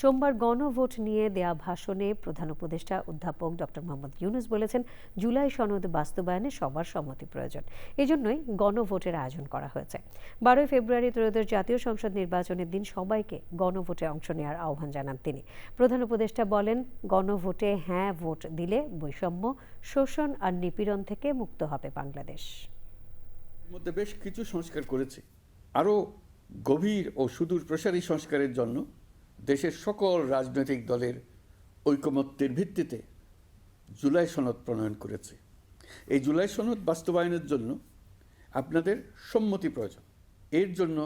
সোমবার গণভোট নিয়ে দেয়া ভাষণে প্রধান উপদেষ্টা অধ্যাপক ডক্টর মোহাম্মদ ইউনূস বলেছেন, জুলাই সনদ বাস্তবায়নে সবার সম্মতি প্রয়োজন। এজন্যই গণভোটের আয়োজন করা হয়েছে। 12 ফেব্রুয়ারি ত্রয়োদশ জাতীয় সংসদ নির্বাচনের দিন সবাইকে গণভোটে অংশ নেওয়ার আহ্বান জানান তিনি। প্রধান উপদেষ্টা বলেন, গণভোটে হ্যাঁ ভোট দিলে বৈষম্য, শোষণ আর নিপীড়ন থেকে মুক্ত হবে বাংলাদেশ। মধ্যে বেশ কিছু সংস্কার করেছে। আরও গভীর ও সুদূর প্রসারী সংস্কারের জন্য দেশের সকল রাজনৈতিক দলের ঐকমত্যের ভিত্তিতে জুলাই সনদ প্রণয়ন করেছে। এই জুলাই সনদ বাস্তবায়নের জন্য আপনাদের সম্মতি প্রয়োজন। এর জন্য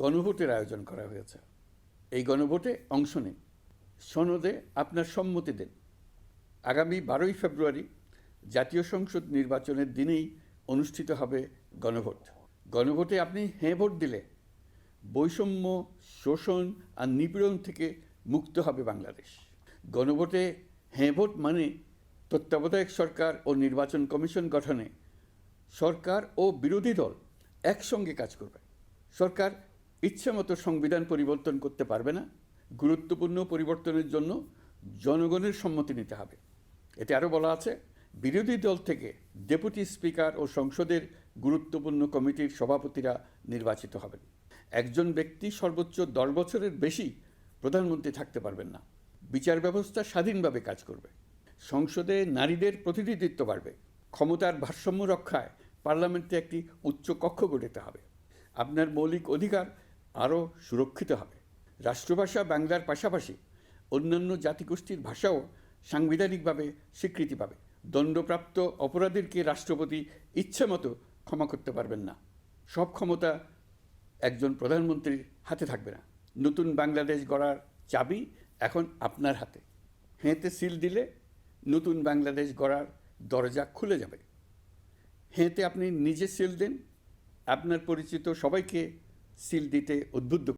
গণভোটের আয়োজন করা হয়েছে। এই গণভোটে অংশ নিন, সনদে আপনার সম্মতি দেন। আগামী 12ই ফেব্রুয়ারি জাতীয় সংসদ নির্বাচনের দিনেই অনুষ্ঠিত হবে গণভোট। গণভোটে আপনি হ্যাঁ ভোট দিলে বৈষম্য, শোষণ আর নিপীড়ন থেকে মুক্ত হবে বাংলাদেশ। গণভোটে হ্যাঁ ভোট মানে তত্ত্বাবধায়ক সরকার ও নির্বাচন কমিশন গঠনে সরকার ও বিরোধী দল একসঙ্গে কাজ করবে। সরকার ইচ্ছামতো সংবিধান পরিবর্তন করতে পারবে না। গুরুত্বপূর্ণ পরিবর্তনের জন্য জনগণের সম্মতি নিতে হবে। এতে আরও বলা আছে, বিরোধী দল থেকে ডেপুটি স্পিকার ও সংসদের গুরুত্বপূর্ণ কমিটির সভাপতিরা নির্বাচিত হবেন। একজন ব্যক্তি সর্বোচ্চ 10 বছরের বেশি প্রধানমন্ত্রী থাকতে পারবেন না। বিচার ব্যবস্থা স্বাধীনভাবে কাজ করবে। সংসদে নারীদের প্রতিনিধিত্ব বাড়বে। ক্ষমতার ভারসাম্য রক্ষায় পার্লামেন্টে একটি উচ্চ কক্ষ গঠিত হবে। আপনার মৌলিক অধিকার আরও সুরক্ষিত হবে। রাষ্ট্রভাষা বাংলার পাশাপাশি অন্যান্য জাতিগোষ্ঠীর ভাষাও সাংবিধানিকভাবে স্বীকৃতি পাবে। দণ্ডপ্রাপ্ত অপরাধীকে রাষ্ট্রপতি ইচ্ছামতো ক্ষমা করতে পারবেন না। সব ক্ষমতা একজন প্রধানমন্ত্রীর হাতে থাকবে না। নতুন বাংলাদেশ গড়ার চাবি এখন আপনার হাতে। হেঁতে সিল দিলে নতুন বাংলাদেশ গড়ার দরজা খুলে যাবে। হেঁতে আপনি নিজে সিল দেন, আপনার পরিচিত সবাইকে সিল দিতে উদ্বুদ্ধ